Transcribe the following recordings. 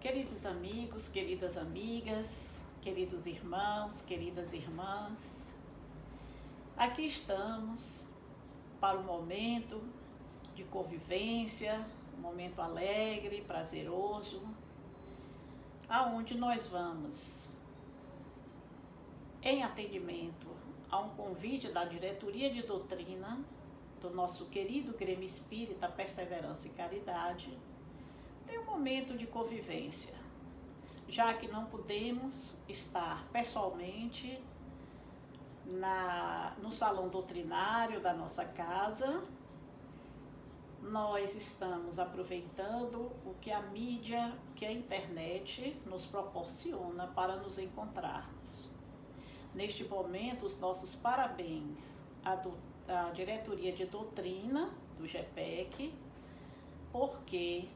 Queridos amigos, queridas amigas, queridos irmãos, queridas irmãs, aqui estamos para um momento de convivência, um momento alegre, prazeroso, aonde nós vamos, em atendimento a um convite da Diretoria de Doutrina do nosso querido Grêmio Espírita Perseverança e Caridade, tem um momento de convivência, já que não podemos estar pessoalmente no salão doutrinário da nossa casa. Nós estamos aproveitando o que a mídia, que a internet nos proporciona para nos encontrarmos. Neste momento, os nossos parabéns à Diretoria de Doutrina do GPEC, porque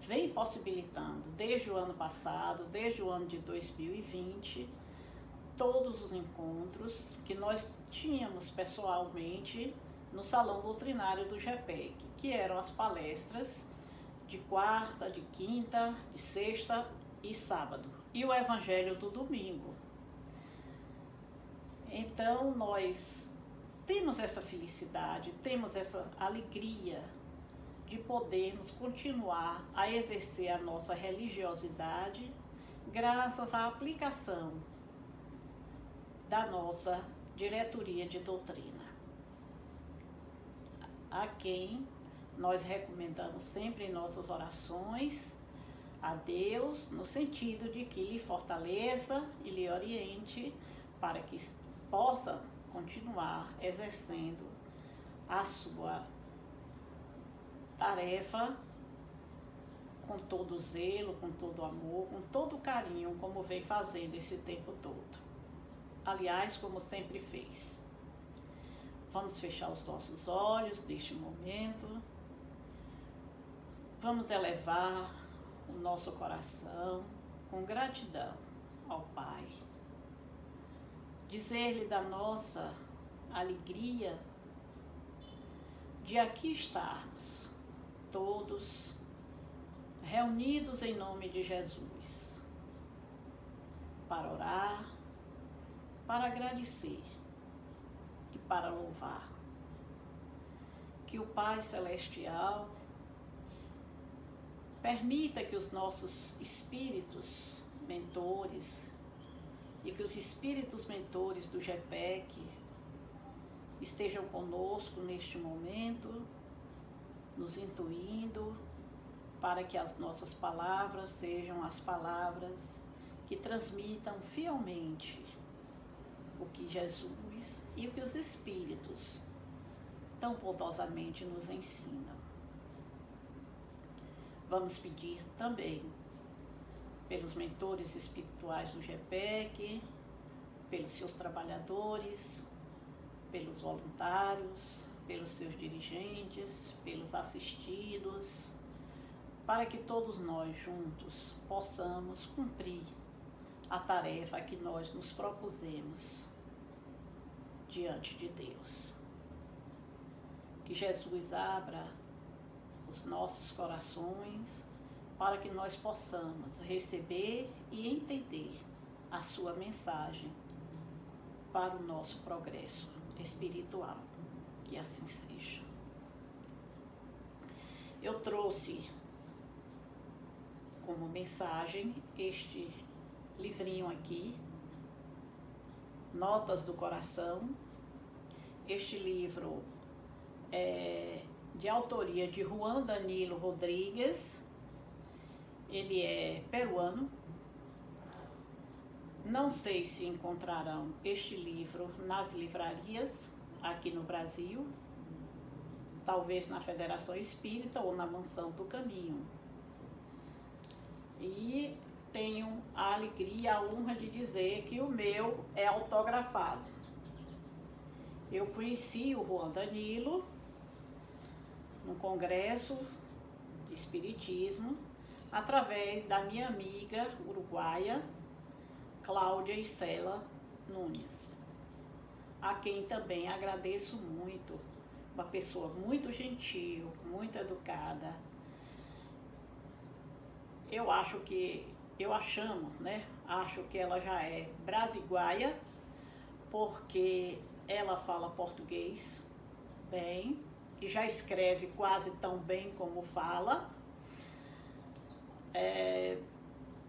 vem possibilitando desde o ano passado, desde o ano de 2020, todos os encontros que nós tínhamos pessoalmente no Salão Doutrinário do GPEC, que eram as palestras de quarta, de quinta, de sexta e sábado, e o Evangelho do domingo. Então, nós temos essa felicidade, temos essa alegria de podermos continuar a exercer a nossa religiosidade graças à aplicação da nossa diretoria de doutrina, a quem nós recomendamos sempre em nossas orações a Deus, no sentido de que lhe fortaleça e lhe oriente para que possa continuar exercendo a sua tarefa com todo zelo, com todo amor, com todo carinho, como vem fazendo esse tempo todo. Aliás, como sempre fez. Vamos fechar os nossos olhos neste momento. Vamos elevar o nosso coração com gratidão ao Pai. Dizer-lhe da nossa alegria de aqui estarmos todos reunidos em nome de Jesus, para orar, para agradecer e para louvar. Que o Pai Celestial permita que os nossos espíritos mentores e que os espíritos mentores do GPEC estejam conosco neste momento, nos intuindo para que as nossas palavras sejam as palavras que transmitam fielmente o que Jesus e o que os Espíritos tão bondosamente nos ensinam. Vamos pedir também pelos mentores espirituais do GPEC, pelos seus trabalhadores, pelos voluntários, pelos seus dirigentes, pelos assistidos, para que todos nós juntos possamos cumprir a tarefa que nós nos propusemos diante de Deus. Que Jesus abra os nossos corações para que nós possamos receber e entender a sua mensagem para o nosso progresso espiritual. Que assim seja. Eu trouxe como mensagem este livrinho aqui, Notas do Coração. Este livro é de autoria de Juan Danilo Rodrigues. Ele é peruano. Não sei se encontrarão este livro nas livrarias aqui no Brasil, talvez na Federação Espírita ou na Mansão do Caminho. E tenho a alegria, a honra de dizer que o meu é autografado. Eu conheci o Juan Danilo no Congresso de Espiritismo através da minha amiga uruguaia Cláudia Isela Nunes, a quem também agradeço muito, uma pessoa muito gentil, muito educada, Acho que ela já é brasiguaia, porque ela fala português bem e já escreve quase tão bem como fala.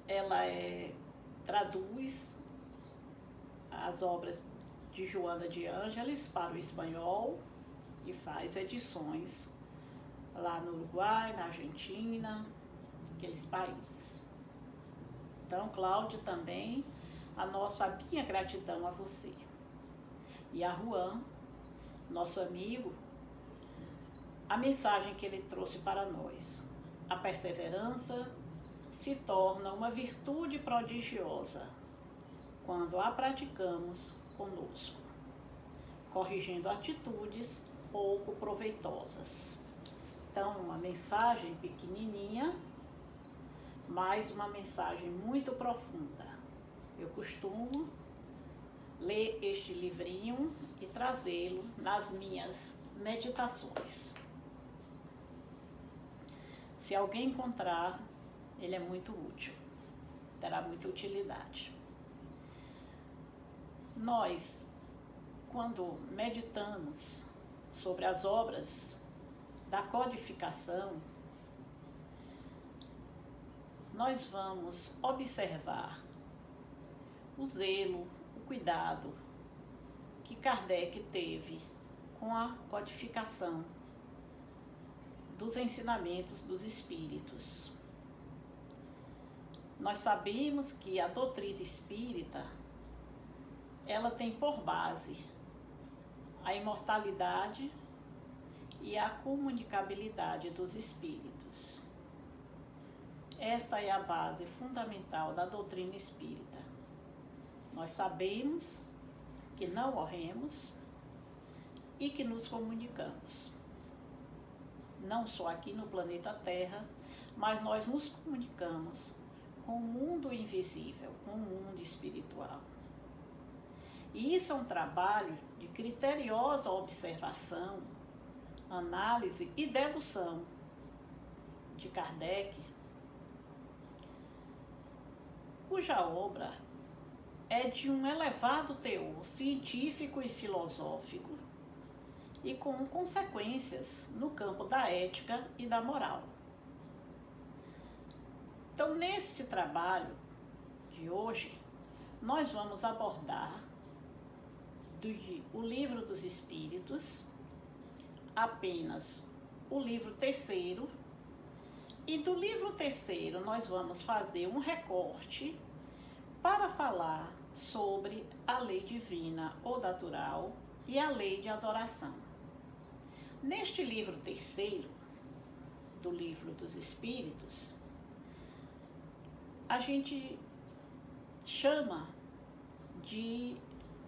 Ela traduz as obras de Joana de Ângeles para o espanhol e faz edições lá no Uruguai, na Argentina, aqueles países. Então, Cláudia, também a minha gratidão a você. E a Juan, nosso amigo, a mensagem que ele trouxe para nós. A perseverança se torna uma virtude prodigiosa quando a praticamos conosco, corrigindo atitudes pouco proveitosas. Então, uma mensagem pequenininha, mas uma mensagem muito profunda. Eu costumo ler este livrinho e trazê-lo nas minhas meditações. Se alguém encontrar, ele é muito útil, terá muita utilidade. Nós, quando meditamos sobre as obras da codificação, nós vamos observar o zelo, o cuidado que Kardec teve com a codificação dos ensinamentos dos espíritos. Nós sabemos que a doutrina espírita, ela tem por base a imortalidade e a comunicabilidade dos espíritos. Esta é a base fundamental da doutrina espírita. Nós sabemos que não morremos e que nos comunicamos. Não só aqui no planeta Terra, mas nós nos comunicamos com o mundo invisível, com o mundo espiritual. E isso é um trabalho de criteriosa observação, análise e dedução de Kardec, cuja obra é de um elevado teor científico e filosófico e com consequências no campo da ética e da moral. Então, neste trabalho de hoje, nós vamos abordar o Livro dos Espíritos, apenas o livro terceiro, e do livro terceiro nós vamos fazer um recorte para falar sobre a lei divina ou natural e a lei de adoração. Neste livro terceiro, do Livro dos Espíritos, a gente chama de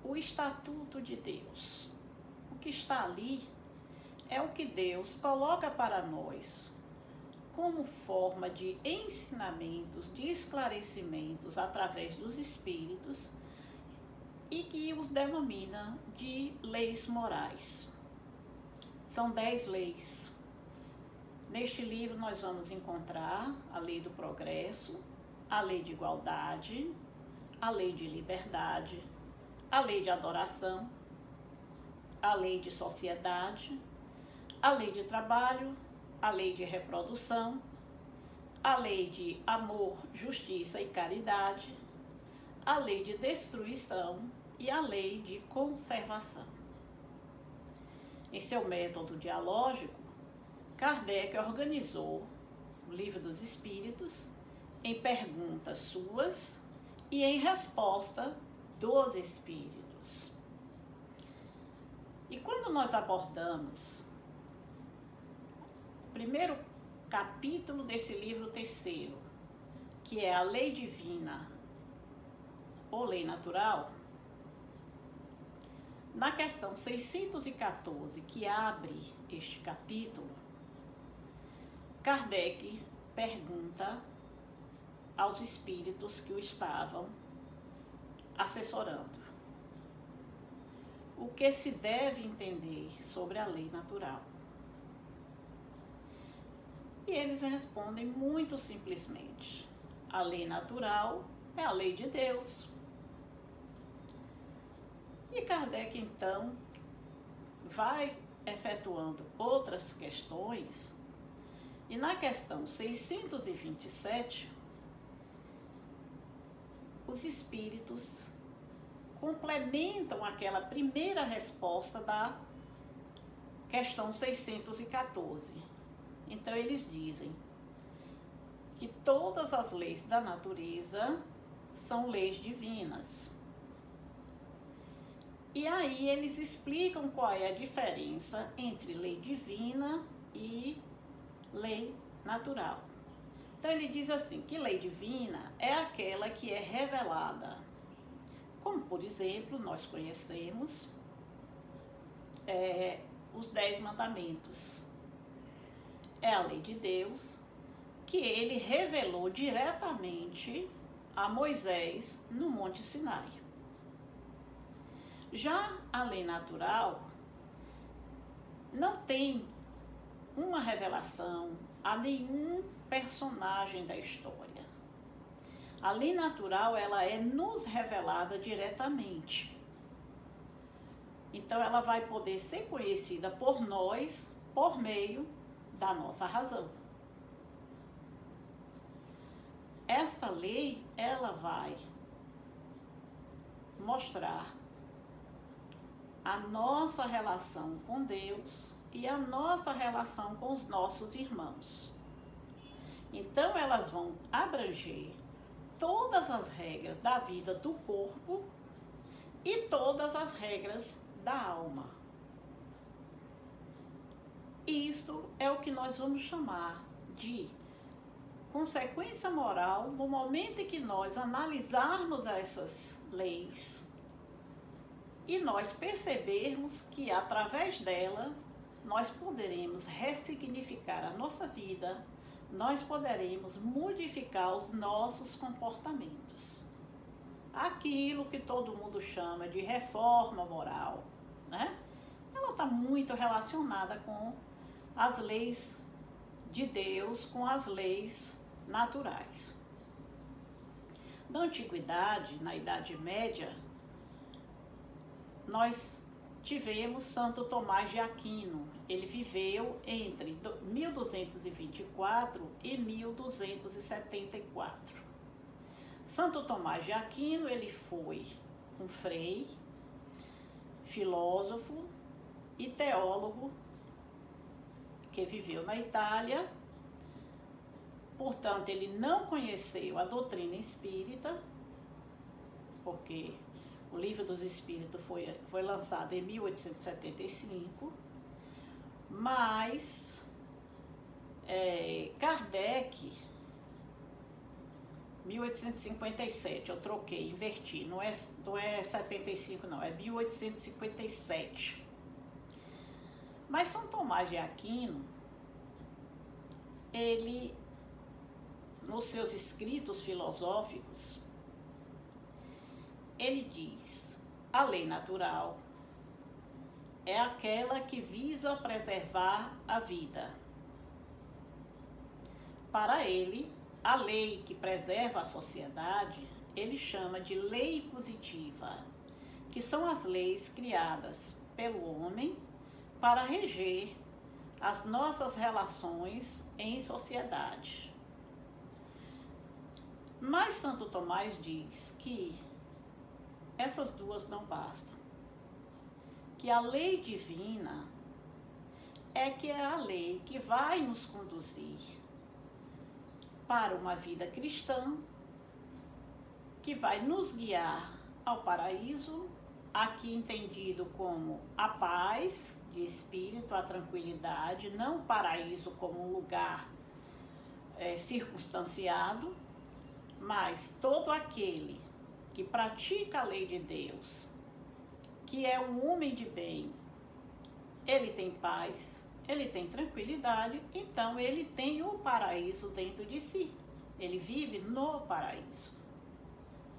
o Estatuto de Deus. O que está ali é o que Deus coloca para nós como forma de ensinamentos, de esclarecimentos através dos espíritos e que os denomina de leis morais. São 10 leis. Neste livro nós vamos encontrar a lei do progresso, a lei de igualdade, a lei de liberdade, a lei de adoração, a lei de sociedade, a lei de trabalho, a lei de reprodução, a lei de amor, justiça e caridade, a lei de destruição e a lei de conservação. Em seu método dialógico, Kardec organizou o Livro dos Espíritos em perguntas suas e em resposta dos espíritos. E quando nós abordamos o primeiro capítulo desse livro terceiro, que é a lei divina ou lei natural, na questão 614, que abre este capítulo, Kardec pergunta aos espíritos que o estavam assessorando: o que se deve entender sobre a lei natural? E eles respondem muito simplesmente: a lei natural é a lei de Deus. E Kardec, então, vai efetuando outras questões, e na questão 627, os espíritos complementam aquela primeira resposta da questão 614. Então, eles dizem que todas as leis da natureza são leis divinas. E aí eles explicam qual é a diferença entre lei divina e lei natural. Então ele diz assim, que lei divina é aquela que é revelada. Como, por exemplo, nós conhecemos os 10 mandamentos. É a lei de Deus que ele revelou diretamente a Moisés no Monte Sinai. Já a lei natural não tem uma revelação a nenhum personagem da história. A lei natural, ela é nos revelada diretamente. Então, ela vai poder ser conhecida por nós por meio da nossa razão. Esta lei, ela vai mostrar a nossa relação com Deus e a nossa relação com os nossos irmãos. Então, elas vão abranger todas as regras da vida do corpo e todas as regras da alma. Isso é o que nós vamos chamar de consequência moral no momento em que nós analisarmos essas leis e nós percebermos que através dela nós poderemos ressignificar a nossa vida, nós poderemos modificar os nossos comportamentos. Aquilo que todo mundo chama de reforma moral, né? Ela está muito relacionada com as leis de Deus, com as leis naturais. Na antiguidade, na Idade Média, nós tivemos Santo Tomás de Aquino. Ele viveu entre 1224 e 1274. Santo Tomás de Aquino, ele foi um frei, filósofo e teólogo que viveu na Itália. Portanto, ele não conheceu a doutrina espírita, porque o Livro dos Espíritos foi lançado em 1875, mas Kardec, 1857, eu troquei, inverti, não é 75 não, é 1857. Mas São Tomás de Aquino, ele, nos seus escritos filosóficos, ele diz: a lei natural é aquela que visa preservar a vida. Para ele, a lei que preserva a sociedade, ele chama de lei positiva, que são as leis criadas pelo homem para reger as nossas relações em sociedade. Mas Santo Tomás diz que essas duas não bastam, que a lei divina é a lei que vai nos conduzir para uma vida cristã, que vai nos guiar ao paraíso, aqui entendido como a paz de espírito, a tranquilidade, não o paraíso como um lugar circunstanciado, mas todo aquele que pratica a lei de Deus, que é um homem de bem, ele tem paz, ele tem tranquilidade, então ele tem o paraíso dentro de si. Ele vive no paraíso.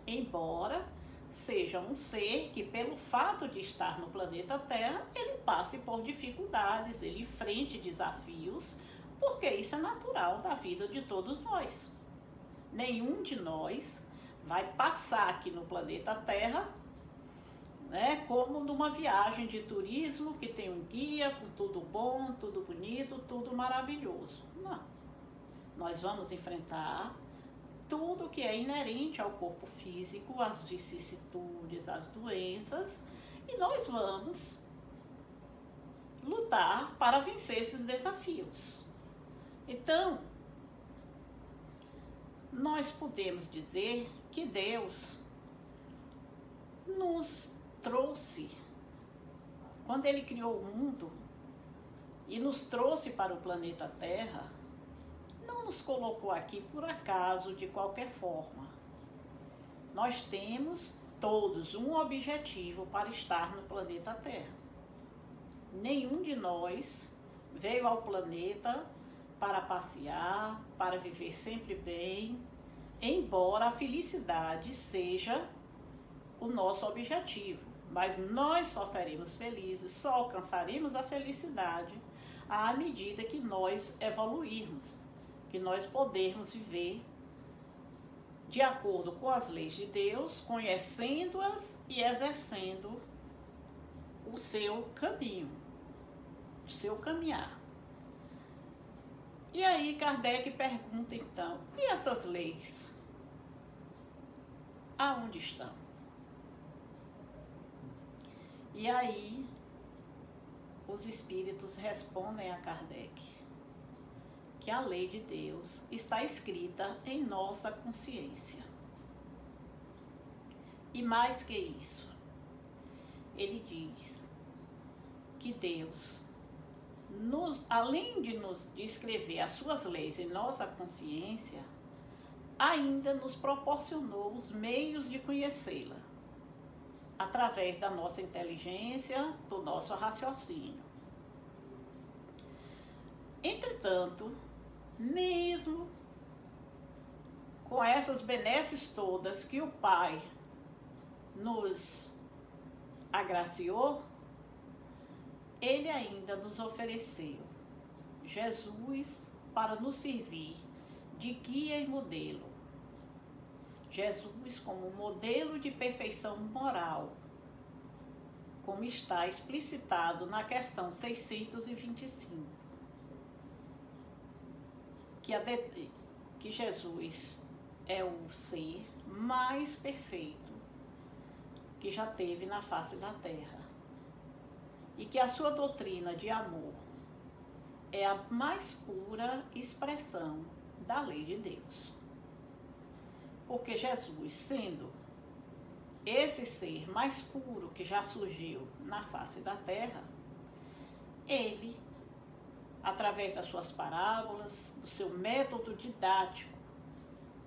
Embora seja um ser que, pelo fato de estar no planeta Terra, ele passe por dificuldades, ele enfrente desafios, porque porque isso é natural da vida de todos nós. Nenhum de nós vai passar aqui no planeta Terra, né, como numa viagem de turismo que tem um guia com tudo bom, tudo bonito, tudo maravilhoso. Não. Nós vamos enfrentar tudo que é inerente ao corpo físico, as vicissitudes, as doenças, e nós vamos lutar para vencer esses desafios. Então, nós podemos dizer que Deus nos trouxe, quando Ele criou o mundo e nos trouxe para o planeta Terra, não nos colocou aqui por acaso, de qualquer forma. Nós temos todos um objetivo para estar no planeta Terra. Nenhum de nós veio ao planeta para passear, para viver sempre bem, embora a felicidade seja o nosso objetivo. Mas nós só seremos felizes, só alcançaremos a felicidade à medida que nós evoluirmos, que nós podermos viver de acordo com as leis de Deus, conhecendo-as e exercendo o seu caminho, o seu caminhar. E aí Kardec pergunta então, e essas leis? Aonde estão? E aí os espíritos respondem a Kardec que a lei de Deus está escrita em nossa consciência. E mais que isso, ele diz que Deus, além de nos escrever as suas leis em nossa consciência, ainda nos proporcionou os meios de conhecê-la, através da nossa inteligência, do nosso raciocínio. Entretanto, mesmo com essas benesses todas que o Pai nos agraciou, Ele ainda nos ofereceu Jesus para nos servir de guia e modelo. Jesus como modelo de perfeição moral, como está explicitado na questão 625. Que Jesus é o ser mais perfeito que já teve na face da terra. E que a sua doutrina de amor é a mais pura expressão da lei de Deus. Porque Jesus, sendo esse ser mais puro que já surgiu na face da terra, ele, através das suas parábolas, do seu método didático,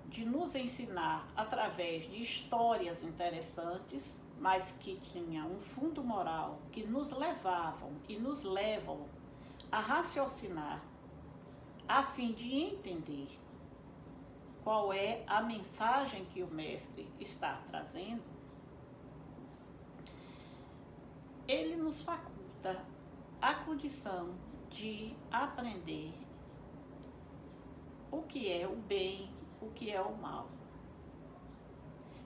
de nos ensinar através de histórias interessantes, mas que tinham um fundo moral, que nos levavam e nos levam a raciocinar, a fim de entender qual é a mensagem que o Mestre está trazendo, ele nos faculta a condição de aprender o que é o bem, o que é o mal.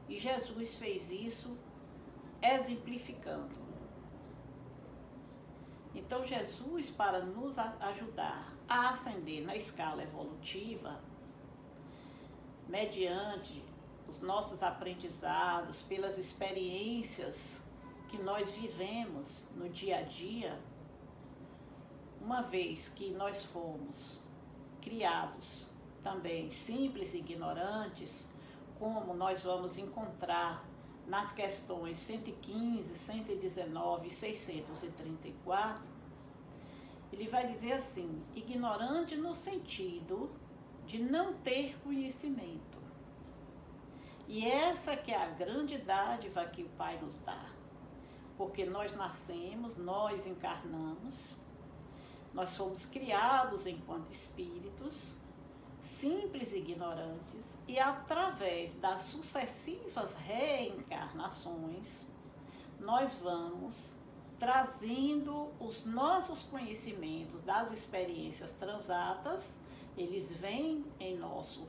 E Jesus fez isso exemplificando. Então Jesus, para nos ajudar a ascender na escala evolutiva, mediante os nossos aprendizados, pelas experiências que nós vivemos no dia a dia, uma vez que nós fomos criados também simples e ignorantes, como nós vamos encontrar nas questões 115, 119 e 634, ele vai dizer assim, ignorante no sentido de não ter conhecimento. E essa que é a grande dádiva que o Pai nos dá, porque nós nascemos, nós encarnamos, nós somos criados enquanto espíritos, simples e ignorantes, e através das sucessivas reencarnações, nós vamos trazendo os nossos conhecimentos das experiências transatas, eles vêm em nosso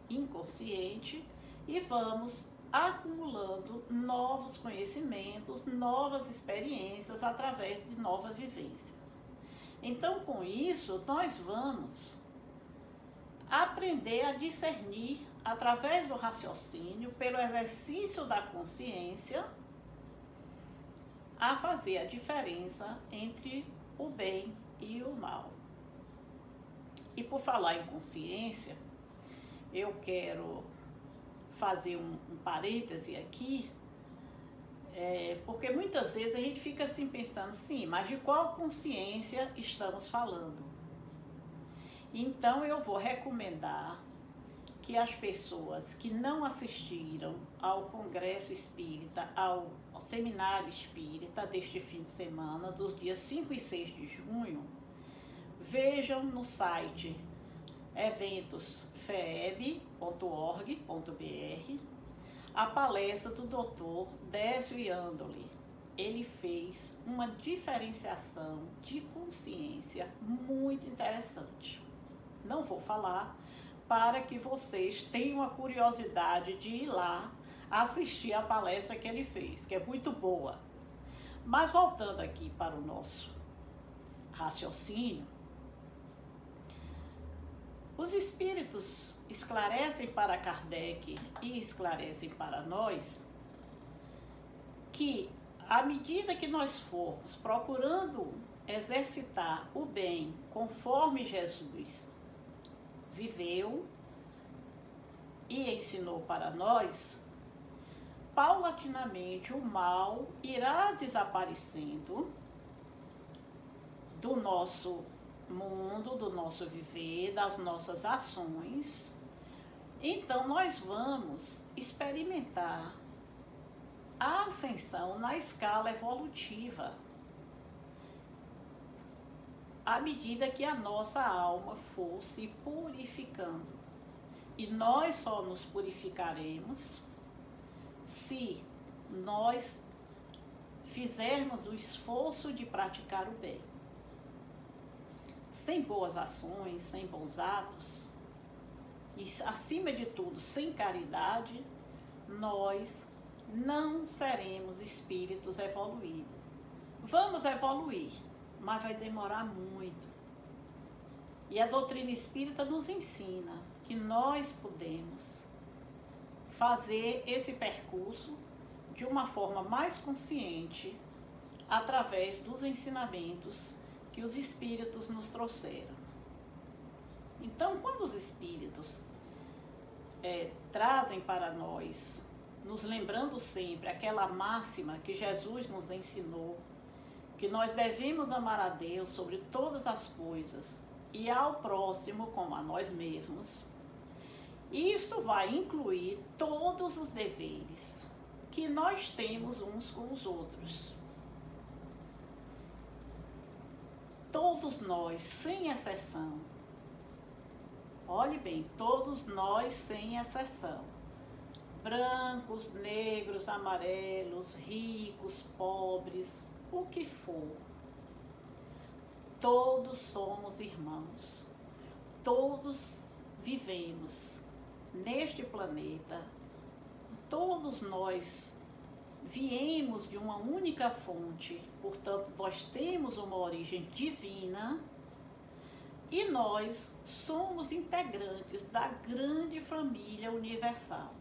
inconsciente e vamos acumulando novos conhecimentos, novas experiências através de nova vivência. Então, com isso, nós vamos aprender a discernir através do raciocínio, pelo exercício da consciência, a fazer a diferença entre o bem e o mal. E por falar em consciência, eu quero fazer um parêntese aqui, porque muitas vezes a gente fica assim pensando, sim, mas de qual consciência estamos falando? Então eu vou recomendar que as pessoas que não assistiram ao Congresso Espírita, ao Seminário Espírita deste fim de semana, dos dias 5 e 6 de junho, vejam no site eventosfeeb.org.br a palestra do Dr. Décio Iandoli. Ele fez uma diferenciação de consciência muito interessante. Não vou falar, para que vocês tenham a curiosidade de ir lá assistir a palestra que ele fez, que é muito boa. Mas voltando aqui para o nosso raciocínio, os espíritos esclarecem para Kardec e esclarecem para nós que, à medida que nós formos procurando exercitar o bem conforme Jesus viveu e ensinou para nós, paulatinamente o mal irá desaparecendo do nosso mundo, do nosso viver, das nossas ações. Então nós vamos experimentar a ascensão na escala evolutiva, à medida que a nossa alma for se purificando. E nós só nos purificaremos se nós fizermos o esforço de praticar o bem. Sem boas ações, sem bons atos, e acima de tudo, sem caridade, nós não seremos espíritos evoluídos. Vamos evoluir, mas vai demorar muito. E a doutrina espírita nos ensina que nós podemos fazer esse percurso de uma forma mais consciente através dos ensinamentos que os espíritos nos trouxeram. Então, quando os espíritos trazem para nós, nos lembrando sempre aquela máxima que Jesus nos ensinou, que nós devemos amar a Deus sobre todas as coisas e ao próximo como a nós mesmos, isto vai incluir todos os deveres que nós temos uns com os outros. Todos nós, sem exceção, olhe bem, todos nós sem exceção, brancos, negros, amarelos, ricos, pobres, o que for, todos somos irmãos, todos vivemos neste planeta, todos nós viemos de uma única fonte, portanto nós temos uma origem divina e nós somos integrantes da grande família universal.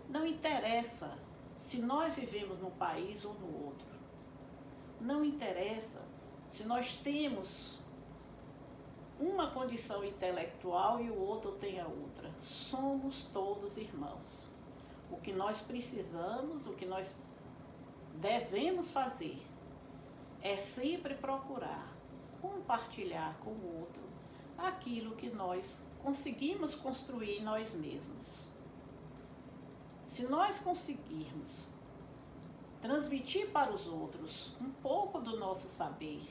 Não interessa se nós vivemos num país ou no outro. Não interessa se nós temos uma condição intelectual e o outro tem a outra. Somos todos irmãos. O que nós precisamos, o que nós devemos fazer é sempre procurar compartilhar com o outro aquilo que nós conseguimos construir em nós mesmos. Se nós conseguirmos transmitir para os outros um pouco do nosso saber,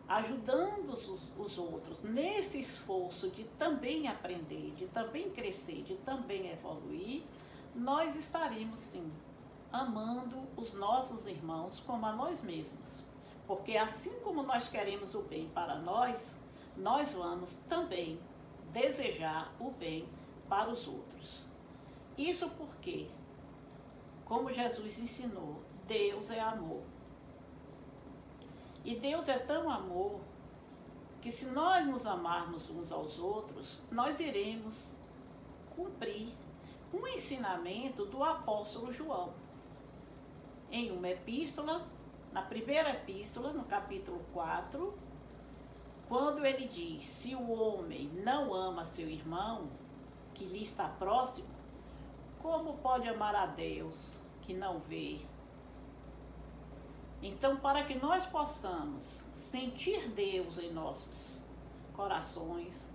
ajudando os outros nesse esforço de também aprender, de também crescer, de também evoluir, nós estaremos sim amando os nossos irmãos como a nós mesmos. Porque assim como nós queremos o bem para nós, nós vamos também desejar o bem para os outros. Isso porque, como Jesus ensinou, Deus é amor. E Deus é tão amor que se nós nos amarmos uns aos outros, nós iremos cumprir um ensinamento do apóstolo João. Em uma epístola, na primeira epístola, no capítulo 4, quando ele diz, se o homem não ama seu irmão, que lhe está próximo, como pode amar a Deus que não vê? Então, para que nós possamos sentir Deus em nossos corações,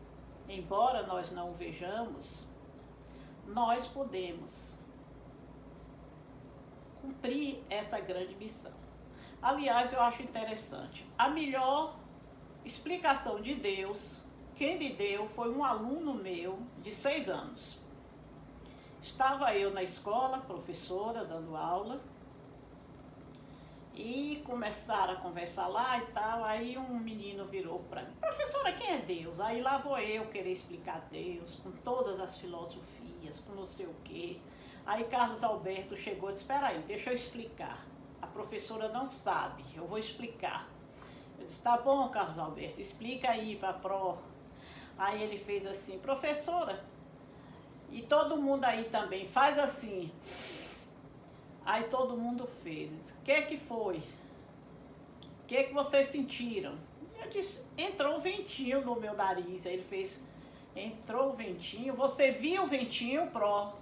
embora nós não o vejamos, nós podemos cumprir essa grande missão. Aliás, eu acho interessante. A melhor explicação de Deus, quem me deu foi um aluno meu de 6 anos. Estava eu na escola, professora, dando aula, e começaram a conversar lá e tal, aí um menino virou para mim, professora, quem é Deus? Aí lá vou eu querer explicar Deus, com todas as filosofias, com não sei o quê. Aí Carlos Alberto chegou e disse, espera aí, deixa eu explicar. A professora não sabe, eu vou explicar. Eu disse, tá bom, Carlos Alberto, explica aí para a Pro. Aí ele fez assim, professora, e todo mundo aí também faz assim. Aí todo mundo fez. O que foi? O que vocês sentiram? Eu disse, entrou um ventinho no meu nariz. Aí ele fez, entrou o ventinho. Você viu o ventinho, Pro?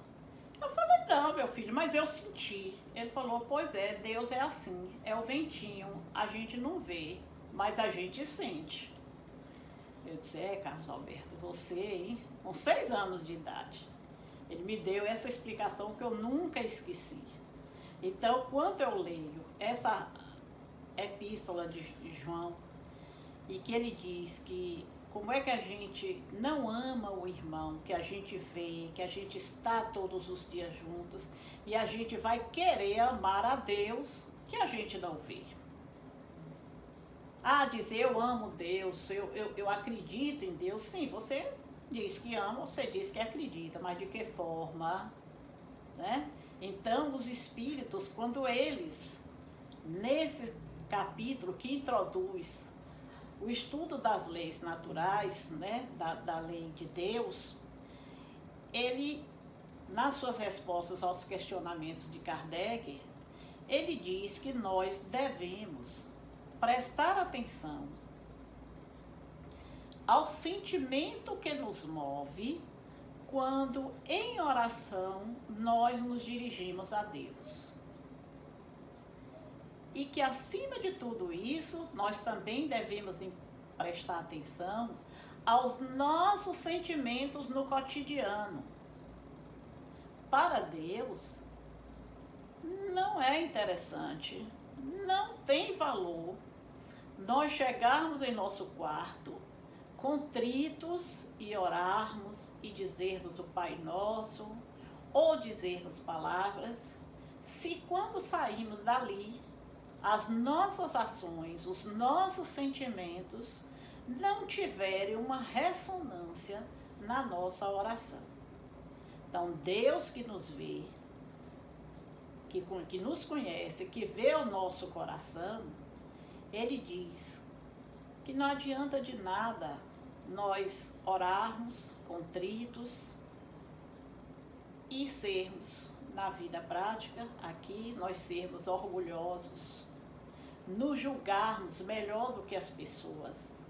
Eu falei, não, meu filho, mas eu senti. Ele falou, pois é, Deus é assim, é o ventinho. A gente não vê, mas a gente sente. Eu disse, Carlos Alberto, você, hein, com 6 anos de idade. Ele me deu essa explicação que eu nunca esqueci. Então, quando eu leio essa epístola de João, e que ele diz que como é que a gente não ama o irmão, que a gente vê, que a gente está todos os dias juntos, e a gente vai querer amar a Deus, que a gente não vê. Dizer eu amo Deus, eu acredito em Deus, sim, você diz que ama, você diz que acredita, mas de que forma, né? Então, os espíritos, quando eles, nesse capítulo que introduz o estudo das leis naturais, né, da lei de Deus, ele, nas suas respostas aos questionamentos de Kardec, ele diz que nós devemos prestar atenção ao sentimento que nos move quando, em oração, nós nos dirigimos a Deus. E que, acima de tudo isso, nós também devemos prestar atenção aos nossos sentimentos no cotidiano. Para Deus, não é interessante, não tem valor nós chegarmos em nosso quarto contritos e orarmos e dizermos o Pai Nosso, ou dizermos palavras, se quando saímos dali, as nossas ações, os nossos sentimentos não tiverem uma ressonância na nossa oração. Então, Deus que nos vê, que nos conhece, que vê o nosso coração, Ele diz que não adianta de nada nós orarmos contritos e sermos, na vida prática, aqui, nós sermos orgulhosos, nos julgarmos melhor do que as pessoas,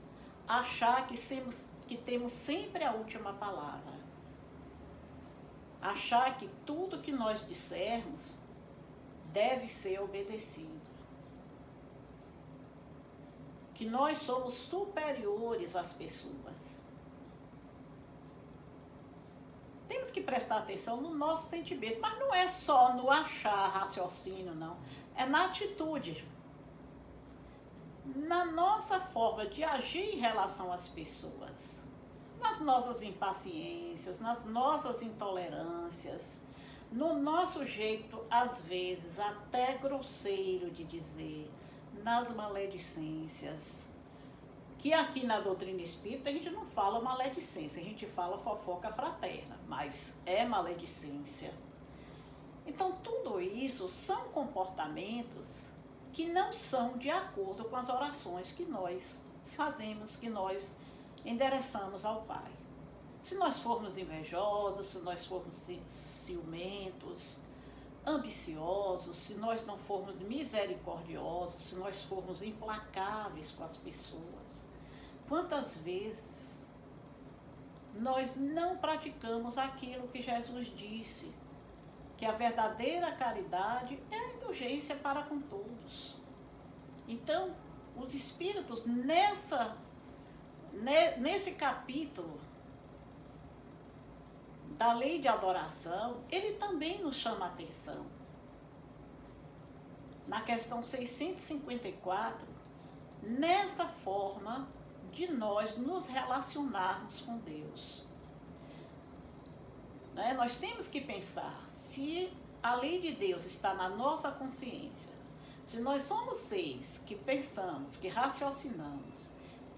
achar que temos sempre a última palavra, achar que tudo que nós dissermos deve ser obedecido, que nós somos superiores às pessoas. Temos que prestar atenção no nosso sentimento, mas não é só no achar, raciocínio, não. É na atitude, na nossa forma de agir em relação às pessoas, nas nossas impaciências, nas nossas intolerâncias, no nosso jeito, às vezes, até grosseiro de dizer, nas maledicências, que aqui na doutrina espírita a gente não fala maledicência, a gente fala fofoca fraterna, mas é maledicência. Então, tudo isso são comportamentos que não são de acordo com as orações que nós fazemos, que nós endereçamos ao Pai. Se nós formos invejosos, se nós formos ciumentos, ambiciosos, se nós não formos misericordiosos, se nós formos implacáveis com as pessoas, quantas vezes nós não praticamos aquilo que Jesus disse, que a verdadeira caridade é a indulgência para com todos. Então, os espíritos nesse capítulo da lei de adoração, ele também nos chama a atenção. Na questão 654, nessa forma de nós nos relacionarmos com Deus. Né? Nós temos que pensar, se a lei de Deus está na nossa consciência, se nós somos seres que pensamos, que raciocinamos,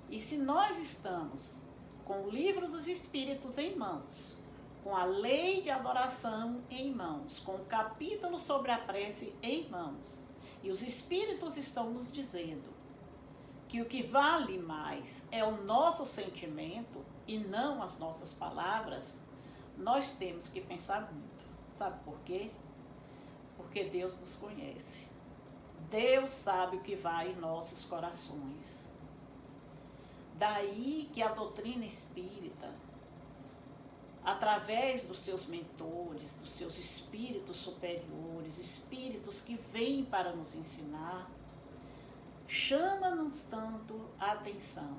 e se nós estamos com o livro dos Espíritos em mãos, com a lei de adoração em mãos, com o capítulo sobre a prece em mãos, e os Espíritos estão nos dizendo que o que vale mais é o nosso sentimento e não as nossas palavras, nós temos que pensar muito. Sabe por quê? Porque Deus nos conhece. Deus sabe o que vai em nossos corações. Daí que a doutrina espírita, através dos seus mentores, dos seus espíritos superiores, espíritos que vêm para nos ensinar, chama-nos tanto a atenção.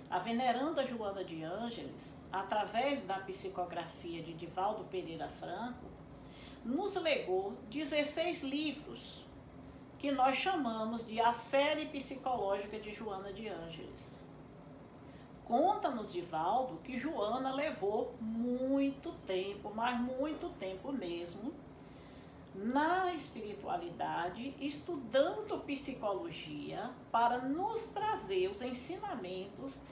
A veneranda Joana de Ângeles, através da psicografia de Divaldo Pereira Franco, nos legou 16 livros, que nós chamamos de A Série Psicológica de Joana de Ângeles. Conta-nos, Divaldo, que Joana levou muito tempo, mas muito tempo mesmo, na espiritualidade, estudando psicologia para nos trazer os ensinamentos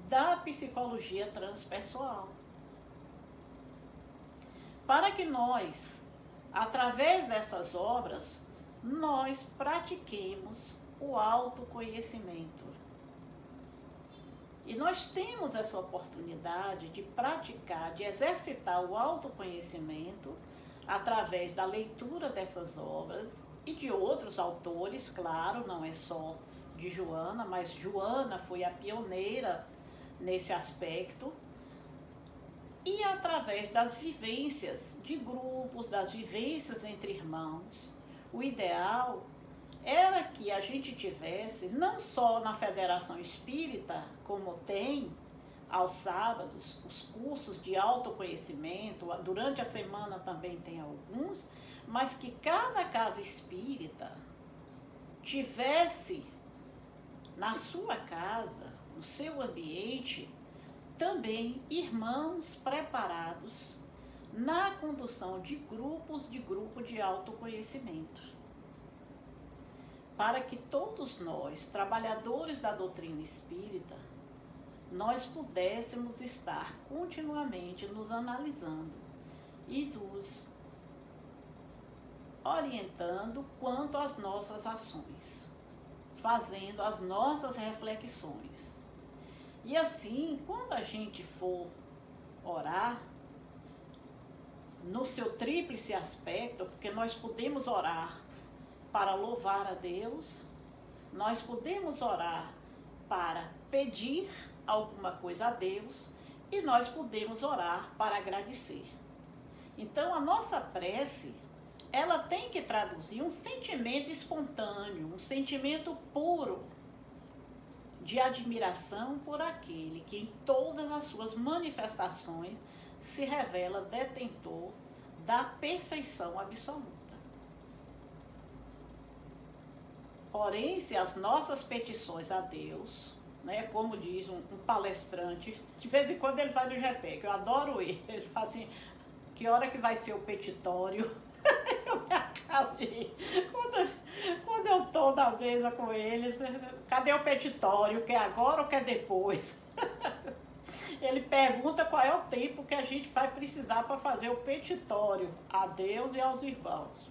da psicologia transpessoal. Para que nós, através dessas obras, nós pratiquemos o autoconhecimento. E nós temos essa oportunidade de praticar, de exercitar o autoconhecimento através da leitura dessas obras e de outros autores, claro, não é só de Joana, mas Joana foi a pioneira nesse aspecto, e através das vivências de grupos, das vivências entre irmãos. O ideal era que a gente tivesse, não só na Federação Espírita, como tem aos sábados, os cursos de autoconhecimento, durante a semana também tem alguns, mas que cada casa espírita tivesse na sua casa, no seu ambiente, também irmãos preparados na condução de grupos de autoconhecimento. Para que todos nós, trabalhadores da doutrina espírita, nós pudéssemos estar continuamente nos analisando e nos orientando quanto às nossas ações, fazendo as nossas reflexões. E assim, quando a gente for orar, no seu tríplice aspecto, porque nós podemos orar para louvar a Deus, nós podemos orar para pedir alguma coisa a Deus e nós podemos orar para agradecer. Então, a nossa prece, ela tem que traduzir um sentimento espontâneo, um sentimento puro de admiração por aquele que em todas as suas manifestações se revela detentor da perfeição absoluta. Porém, se as nossas petições a Deus, né, como diz um palestrante, de vez em quando ele vai no GPEC, eu adoro ele fala assim, Que hora que vai ser o petitório? Eu me acalmei. Quando eu estou na mesa com eles, cadê o petitório? Quer agora ou quer depois? Ele pergunta qual é o tempo que a gente vai precisar para fazer o petitório a Deus e aos irmãos.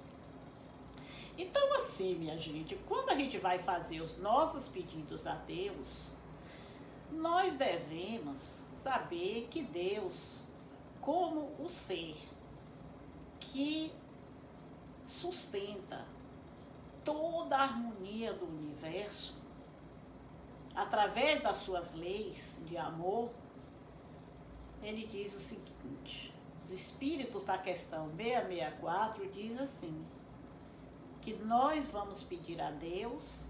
Então, assim, minha gente, quando a gente vai fazer os nossos pedidos a Deus, nós devemos saber que Deus, como o ser que sustenta toda a harmonia do universo, através das suas leis de amor, ele diz o seguinte: os espíritos da questão 664 diz assim, que nós vamos pedir a Deus,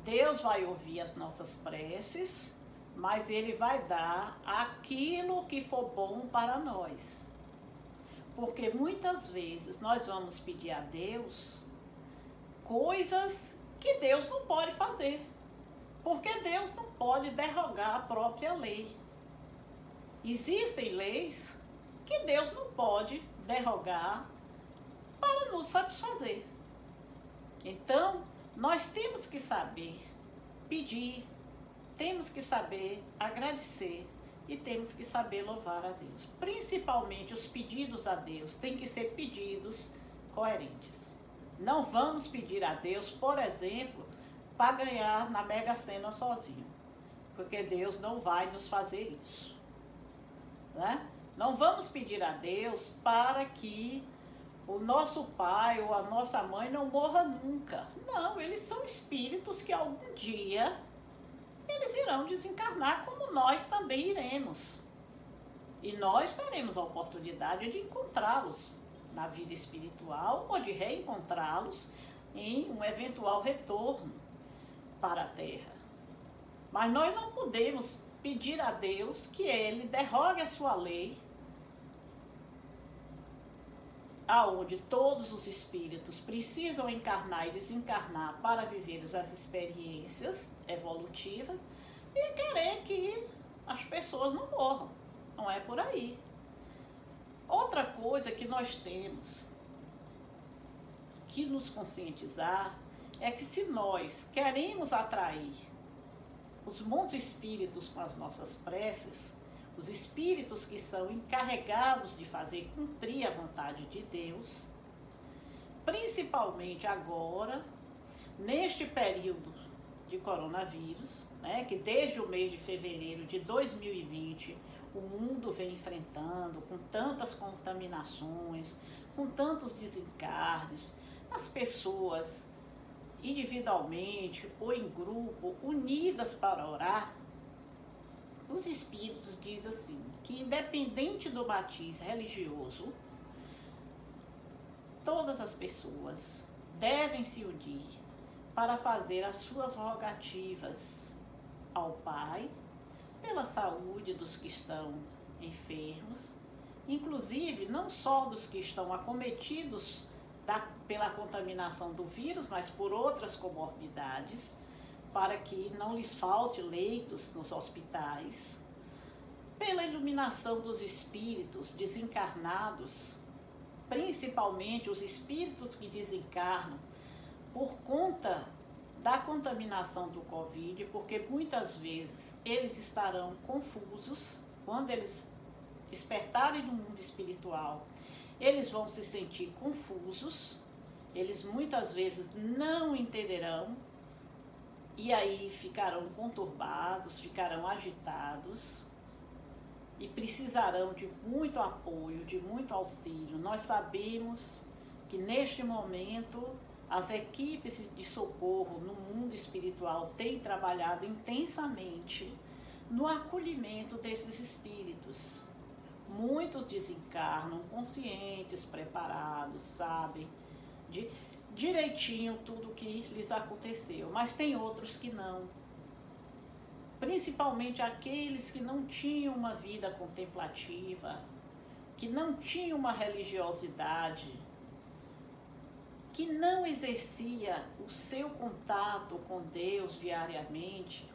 Deus vai ouvir as nossas preces, mas Ele vai dar aquilo que for bom para nós. Porque muitas vezes nós vamos pedir a Deus coisas que Deus não pode fazer. Porque Deus não pode derrogar a própria lei. Existem leis que Deus não pode derrogar para nos satisfazer. Então, nós temos que saber pedir, temos que saber agradecer e temos que saber louvar a Deus. Principalmente os pedidos a Deus têm que ser pedidos coerentes. Não vamos pedir a Deus, por exemplo, para ganhar na Mega Sena sozinho, porque Deus não vai nos fazer isso, né? Não vamos pedir a Deus para que o nosso pai ou a nossa mãe não morra nunca. Não, eles são espíritos que algum dia eles irão desencarnar, como nós também iremos. E nós teremos a oportunidade de encontrá-los na vida espiritual ou de reencontrá-los em um eventual retorno para a Terra. Mas nós não podemos pedir a Deus que Ele derrogue a sua lei, aonde todos os espíritos precisam encarnar e desencarnar para viver as experiências evolutivas, e querer que as pessoas não morram. Não é por aí. Outra coisa que nós temos que nos conscientizar é que se nós queremos atrair os bons espíritos com as nossas preces, os espíritos que são encarregados de fazer cumprir a vontade de Deus, principalmente agora, neste período de coronavírus, né, que desde o mês de fevereiro de 2020 o mundo vem enfrentando com tantas contaminações, com tantos desencarnes, as pessoas individualmente ou em grupo, unidas para orar, os espíritos dizem assim, que independente do matiz religioso, todas as pessoas devem se unir para fazer as suas rogativas ao Pai, pela saúde dos que estão enfermos, inclusive não só dos que estão acometidos pela contaminação do vírus, mas por outras comorbidades, para que não lhes falte leitos nos hospitais, pela iluminação dos espíritos desencarnados, principalmente os espíritos que desencarnam por conta da contaminação do Covid, porque muitas vezes eles estarão confusos quando eles despertarem no mundo espiritual. Eles vão se sentir confusos, eles muitas vezes não entenderão, e aí ficarão conturbados, ficarão agitados e precisarão de muito apoio, de muito auxílio. Nós sabemos que neste momento as equipes de socorro no mundo espiritual têm trabalhado intensamente no acolhimento desses espíritos. Muitos desencarnam conscientes, preparados, sabem direitinho tudo o que lhes aconteceu, mas tem outros que não. Principalmente aqueles que não tinham uma vida contemplativa, que não tinham uma religiosidade, que não exercia o seu contato com Deus diariamente.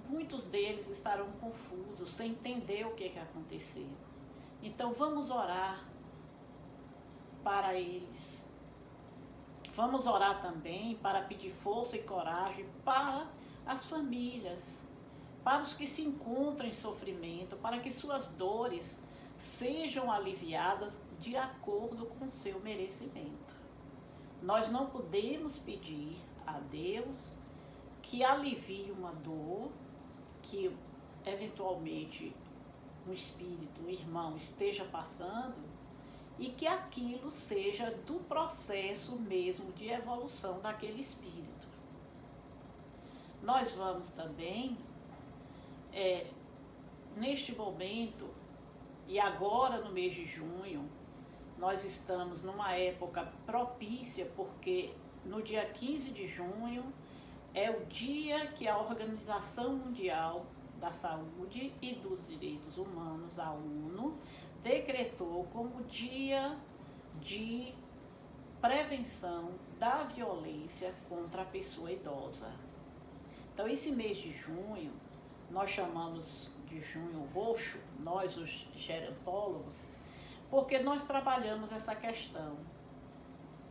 Muitos deles estarão confusos, sem entender o que aconteceu. Então vamos orar para eles. Vamos orar também para pedir força e coragem para as famílias, para os que se encontram em sofrimento, para que suas dores sejam aliviadas de acordo com seu merecimento. Nós não podemos pedir a Deus que alivie uma dor que eventualmente um espírito, um irmão esteja passando e que aquilo seja do processo mesmo de evolução daquele espírito. Nós vamos também, neste momento, e agora no mês de junho, nós estamos numa época propícia, porque no dia 15 de junho é o dia que a Organização Mundial da Saúde e dos Direitos Humanos, a ONU, decretou como dia de prevenção da violência contra a pessoa idosa. Então, esse mês de junho, nós chamamos de junho roxo, nós os gerontólogos, porque nós trabalhamos essa questão,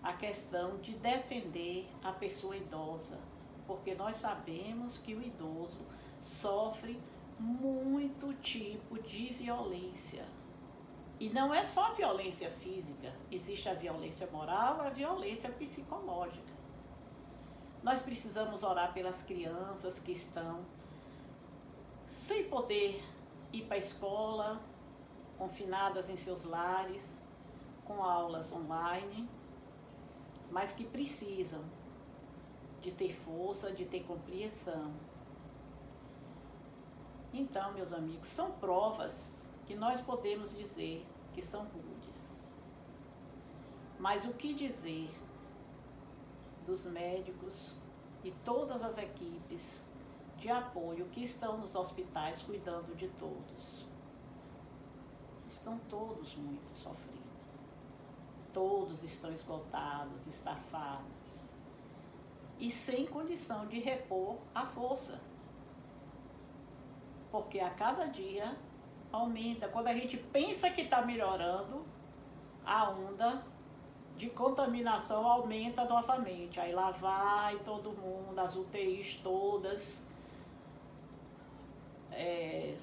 a questão de defender a pessoa idosa, porque nós sabemos que o idoso sofre muito tipo de violência. E não é só violência física, existe a violência moral, a violência psicológica. Nós precisamos orar pelas crianças que estão sem poder ir para a escola, confinadas em seus lares, com aulas online, mas que precisam de ter força, de ter compreensão. Então, meus amigos, são provas que nós podemos dizer que são rudes. Mas o que dizer dos médicos e todas as equipes de apoio que estão nos hospitais cuidando de todos? Estão todos muito sofrendo. Todos estão esgotados, estafados e sem condição de repor a força. Porque a cada dia aumenta. Quando a gente pensa que está melhorando, a onda de contaminação aumenta novamente. Aí lá vai todo mundo, as UTIs todas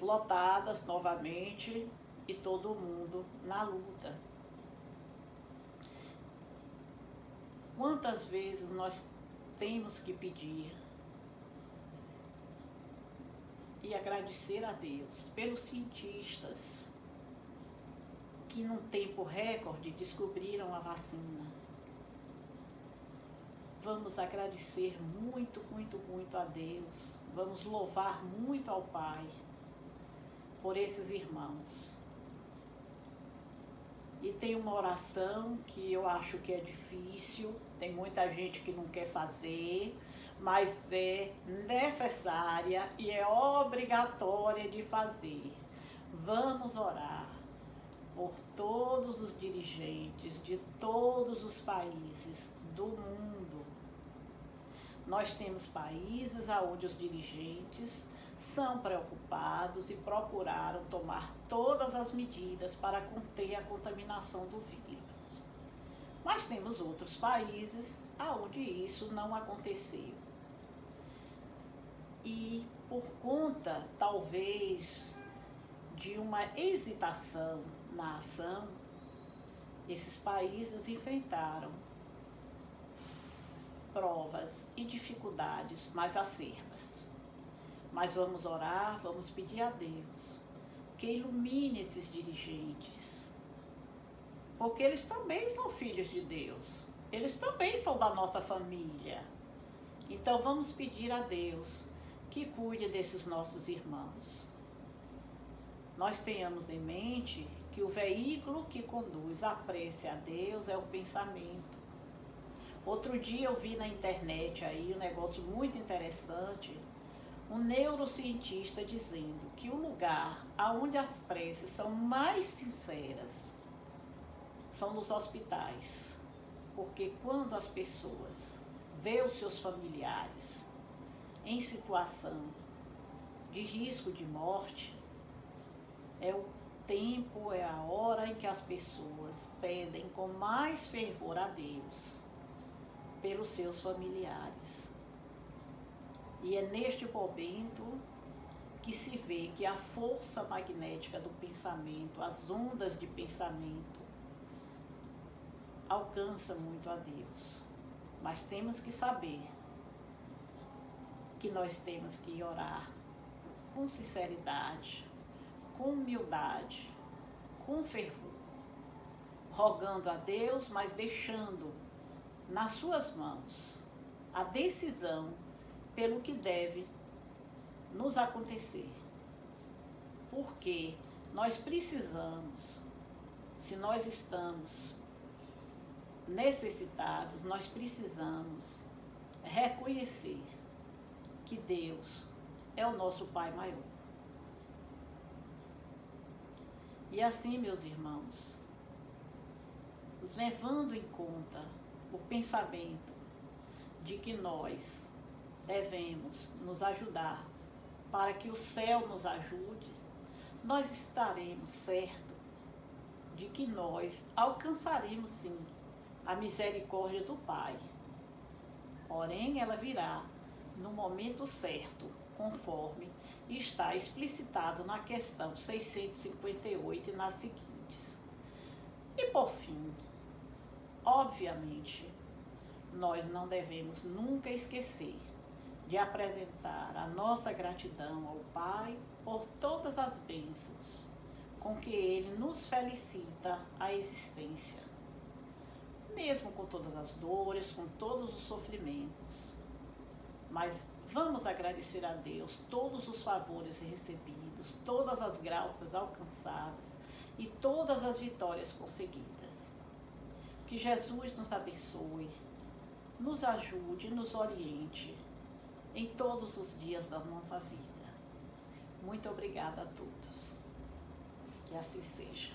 lotadas novamente e todo mundo na luta. Quantas vezes nós temos que pedir e agradecer a Deus pelos cientistas que num tempo recorde descobriram a vacina. Vamos agradecer muito, muito, muito a Deus. Vamos louvar muito ao Pai por esses irmãos. E tem uma oração que eu acho que é difícil, tem muita gente que não quer fazer, mas é necessária e é obrigatória de fazer. Vamos orar por todos os dirigentes de todos os países do mundo. Nós temos países onde os dirigentes são preocupados e procuraram tomar todas as medidas para conter a contaminação do vírus. Mas temos outros países onde isso não aconteceu. E por conta, talvez, de uma hesitação na ação, esses países enfrentaram provas e dificuldades mais acerbas. Mas vamos orar, vamos pedir a Deus que ilumine esses dirigentes, porque eles também são filhos de Deus, eles também são da nossa família. Então vamos pedir a Deus que cuide desses nossos irmãos. Nós tenhamos em mente que o veículo que conduz a prece a Deus é o pensamento. Outro dia eu vi na internet aí um negócio muito interessante, um neurocientista dizendo que o lugar onde as preces são mais sinceras são nos hospitais. Porque quando as pessoas veem os seus familiares em situação de risco de morte, é o tempo é a hora em que as pessoas pedem com mais fervor a Deus pelos seus familiares. E é neste momento que se vê que a força magnética do pensamento, as ondas de pensamento, alcança muito a Deus. Mas temos que saber que nós temos que orar com sinceridade, com humildade, com fervor, rogando a Deus, mas deixando nas suas mãos a decisão pelo que deve nos acontecer. Porque nós precisamos, se nós estamos necessitados, nós precisamos reconhecer que Deus é o nosso Pai maior. E assim, meus irmãos, levando em conta o pensamento de que nós devemos nos ajudar para que o céu nos ajude, nós estaremos certos de que nós alcançaremos sim a misericórdia do Pai. Porém, ela virá no momento certo, conforme está explicitado na questão 658 e nas seguintes. E por fim, obviamente, nós não devemos nunca esquecer de apresentar a nossa gratidão ao Pai por todas as bênçãos com que Ele nos felicita a existência, mesmo com todas as dores, com todos os sofrimentos. Mas vamos agradecer a Deus todos os favores recebidos, todas as graças alcançadas e todas as vitórias conseguidas. Que Jesus nos abençoe, nos ajude e nos oriente em todos os dias da nossa vida. Muito obrigada a todos. Que assim seja.